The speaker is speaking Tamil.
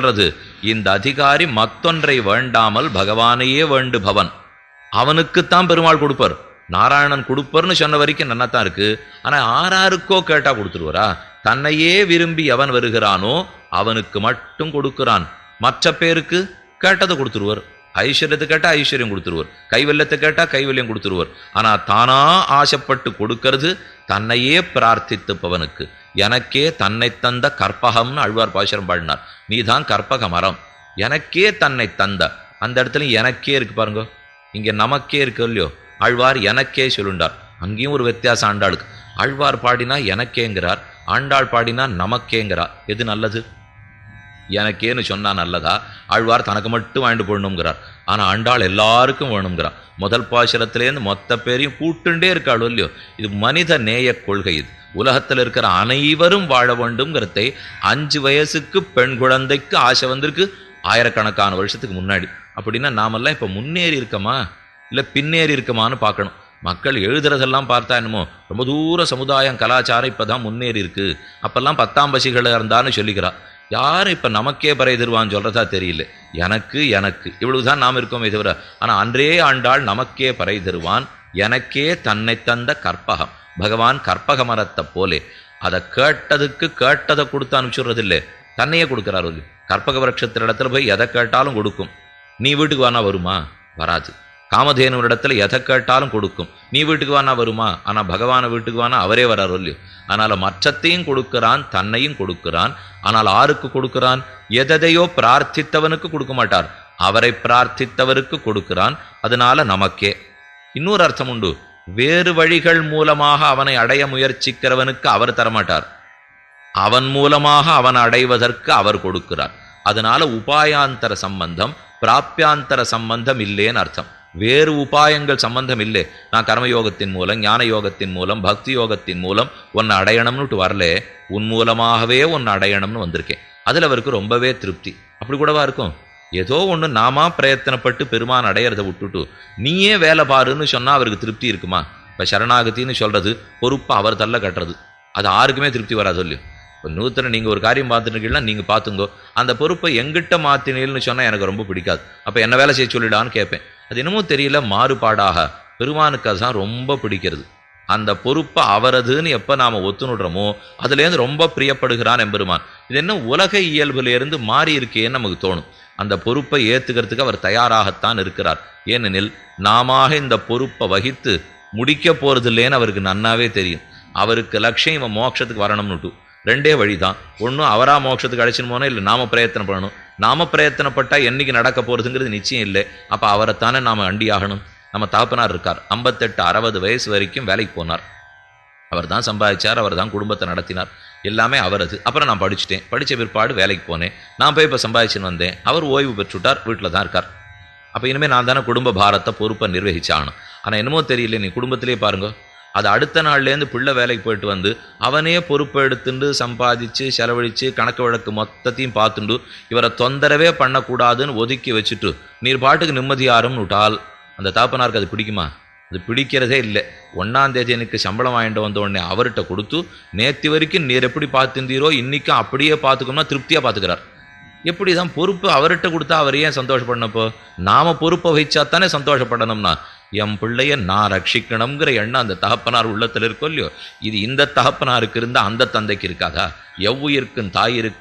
சொல்றது, இந்த அதிகாரி மத்தொன்றை வேண்டாமல் பகவானையே வேண்டுபவன், அவனுக்குத்தான் பெருமாள் கொடுப்பார். நாராயணன் கொடுப்பர்னு சொன்ன வரைக்கும் நன்னாத்தான் இருக்கு. ஆனா ஆறாருக்கோ கேட்டா கொடுத்துருவாரா? தன்னையே விரும்பி எவன் வருகிறானோ அவனுக்கு மட்டும் கொடுக்கிறான். மற்ற பேருக்கு கேட்டதை கொடுத்துருவார். ஐஸ்வர்யத்தை கேட்டா ஐஸ்வர்யம் கொடுத்துருவார், கைவல்யத்தை கேட்டா கைவல்யம் கொடுத்துருவார். ஆனா தானா ஆசைப்பட்டு கொடுக்கிறது தன்னையே பிரார்த்தித்துப்பவனுக்கு. எனக்கே தன்னை தந்த கற்பகம்னு ஆழ்வார் பாசுரம் பாடினார். நீதான் கற்பக மரம், எனக்கே தன்னை தந்த. அந்த இடத்துல எனக்கே இருக்கு பாருங்க, இங்க நமக்கே இருக்கு இல்லையோ. ஆழ்வார் எனக்கே சொல்லுண்டார், அங்கேயும் ஒரு வித்தியாசம் ஆண்டாளுக்கு. ஆழ்வார் பாடினா எனக்கேங்கிறார், ஆண்டாள் பாடினா நமக்கேங்கிறார். எது நல்லது? எனக்கேன்னு சொன்னா நல்லதா? ஆழ்வார் தனக்கு மட்டும் வாங்கிட்டு போடணுங்கிறார், ஆனா ஆண்டாள் எல்லாருக்கும் வேணுங்கிறார். முதல் பாசுரத்திலேருந்து மொத்த பேரையும் கூட்டுண்டே இருக்காளோ இல்லையோ. இது மனித நேய கொள்கை. இது உலகத்தில் இருக்கிற அனைவரும் வாழ வேண்டும்ங்கிறதை 5 வயசுக்கு பெண் குழந்தைக்கு ஆசை வந்திருக்கு ஆயிரக்கணக்கான வருஷத்துக்கு முன்னாடி. அப்படின்னா நாமெல்லாம் இப்போ முன்னேறி இருக்கமா இல்லை பின்னேறி இருக்கமான்னு பார்க்கணும். மக்கள் எழுதுறதெல்லாம் பார்த்தா என்னமோ ரொம்ப தூர சமுதாயம் கலாச்சாரம் இப்போ தான் முன்னேறி இருக்கு. அப்பெல்லாம் 10ஆம் பசிகளை இருந்தான்னு சொல்லிக்கிறா. யாரும் இப்போ நமக்கே பறை தருவான்னு சொல்கிறதா தெரியல. எனக்கு எனக்கு இவ்வளவுதான் நாம் இருக்கோமே தவிர. ஆனால் அன்றே ஆண்டாள் நமக்கே பறை தருவான், எனக்கே தன்னை தந்த கற்பகம். பகவான் கற்பக மரத்தை போலே அதை கேட்டதுக்கு கேட்டதை கொடுத்து அனுப்பிச்சுடுறது இல்லை, தன்னையே கொடுக்குறாரு. கற்பக விரட்சத்தின் இடத்துல போய் எதை கேட்டாலும் கொடுக்கும். நீ வீட்டுக்கு வானா வருமா? வராது. காமதேனு இடத்துல எதை கேட்டாலும் கொடுக்கும். நீ வீட்டுக்கு வானா வருமா? ஆனால் பகவானை வீட்டுக்கு வானா அவரே வராரு இல்லையோ. அதனால மற்றத்தையும் கொடுக்கிறான், தன்னையும் கொடுக்கிறான். ஆனால் ஆருக்கு கொடுக்கிறான்? எதையோ பிரார்த்தித்தவனுக்கு கொடுக்க மாட்டார், அவரை பிரார்த்தித்தவருக்கு கொடுக்கிறான். அதனால நமக்கே. இன்னொரு அர்த்தம் உண்டு, வேறு வழிகள் மூலமாக அவனை அடைய முயற்சிக்கிறவனுக்கு அவர் தரமாட்டார், அவன் மூலமாக அவன் அடைவதற்கு அவர் கொடுக்கிறார். அதனால உபாயாந்தர சம்பந்தம் பிராப்தியாந்தர சம்பந்தம் இல்லேன்னு அர்த்தம். வேறு உபாயங்கள் சம்பந்தம் இல்லை. நான் கர்மயோகத்தின் மூலம், ஞான யோகத்தின் மூலம், பக்தி யோகத்தின் மூலம் உன்னை அடையணும்னுட்டு வரல, உன் மூலமாகவே உன்னை அடையணும்னு வந்திருக்கேன். அதில் அவருக்கு ரொம்பவே திருப்தி. அப்படி கூடவா இருக்கும்? ஏதோ ஒன்று நாமா பிரயத்தனப்பட்டு பெருமான் அடையிறதை விட்டுட்டு நீயே வேலை பாருன்னு சொன்னால் அவருக்கு திருப்தி இருக்குமா? இப்போ சரணாகத்தின்னு சொல்கிறது பொறுப்பை அவர் தள்ள கட்டுறது, அது யாருக்குமே திருப்தி வராது இல்லையோ. இப்போ நூத்தனை நீங்கள் ஒரு காரியம் பார்த்துருக்கீங்கன்னா நீங்கள் பார்த்துங்கோ, அந்த பொறுப்பை எங்கிட்ட மாற்றினீல்னு சொன்னால் எனக்கு ரொம்ப பிடிக்காது. அப்போ என்ன வேலை செய்ய சொல்லிடான்னு கேட்பேன். அது என்னமோ தெரியல, மாறுபாடாக பெருமானுக்கு அதுதான் ரொம்ப பிடிக்கிறது. அந்த பொறுப்பை அவரதுன்னு எப்போ நாம் ஒத்துணுடுறோமோ அதுலேருந்து ரொம்ப பிரியப்படுகிறான் எம்பெருமான். இது என்ன உலக இயல்புலேருந்து மாறி இருக்கேன்னு நமக்கு தோணும். அந்த பொறுப்பை ஏற்றுக்கிறதுக்கு அவர் தயாராகத்தான் இருக்கிறார். ஏனெனில் நாம இந்த பொறுப்பை வகித்து முடிக்க போகிறது இல்லைன்னு அவருக்கு நன்னாவே தெரியும். அவருக்கு லட்சியம் இவன் மோட்சத்துக்கு வரணும்னுட்டு ரெண்டே வழிதான். ஒன்றும் அவரா மோட்சத்துக்கு அழைச்சின்னு போனோம், இல்லை நாம பிரயத்தனம் பண்ணணும். நாம பிரயத்தனப்பட்டா என்னைக்கு நடக்க போகிறதுங்கிறது நிச்சயம் இல்லை. அப்போ அவரைத்தானே நாம் அண்டி ஆகணும். நம்ம தகப்பனார் இருக்கார், 58-60 வயசு வரைக்கும் வேலைக்கு போனார். அவர் தான் சம்பாதிச்சார், அவர் தான் குடும்பத்தை நடத்தினார், எல்லாமே அவரது. அப்புறம் நான் படிச்சுட்டேன், படித்த பிற்பாடு வேலைக்கு போனேன். நான் போய் இப்போ சம்பாதிச்சுன்னு வந்தேன். அவர் ஓய்வு பெற்றுட்டார், வீட்டில் தான் இருக்கார். அப்போ இனிமேல் நான் தானே குடும்ப பாரத்தை பொறுப்பை நிர்வகிச்சாகணும். ஆனால் என்னமோ தெரியல, நீ குடும்பத்திலே பாருங்க, அது அடுத்த நாள்லேருந்து பிள்ளை வேலைக்கு போயிட்டு வந்து அவனே பொறுப்பை எடுத்துட்டு சம்பாதிச்சு செலவழித்து கணக்கு வழக்கு மொத்தத்தையும் பார்த்துண்டு இவரை தொந்தரவே பண்ணக்கூடாதுன்னு ஒதுக்கி வச்சுட்டு நீர் பாட்டுக்கு நிம்மதியாரும்னு விட்டால் அந்த தாப்பனாருக்கு அது பிடிக்குமா? அது பிடிக்கிறதே இல்லை. 1ஆம் தேதி எனக்கு சம்பளம் வாங்கிட்டு வந்த உடனே அவர்கிட்ட கொடுத்து நேற்று வரைக்கும் நீர் எப்படி பார்த்துருந்தீரோ இன்றைக்கும் அப்படியே பார்த்துக்கணும்னா திருப்தியாக பார்த்துக்கிறார். எப்படி தான் பொறுப்பு அவர்கிட்ட கொடுத்தா அவர் ஏன் சந்தோஷப்படணுப்போ? நாம் பொறுப்பை வச்சா தானே சந்தோஷப்படணும்னா என் பிள்ளைய நான் ரட்சிக்கணுங்கிற எண்ணம் அந்த தகப்பனார் உள்ளத்தில் இருக்கோ இல்லையோ. இது இந்த தகப்பனாருக்கு இருந்தால் அந்த தந்தைக்கு இருக்காதா? எவ்வுயிர்க்கும் தாயிருக்கு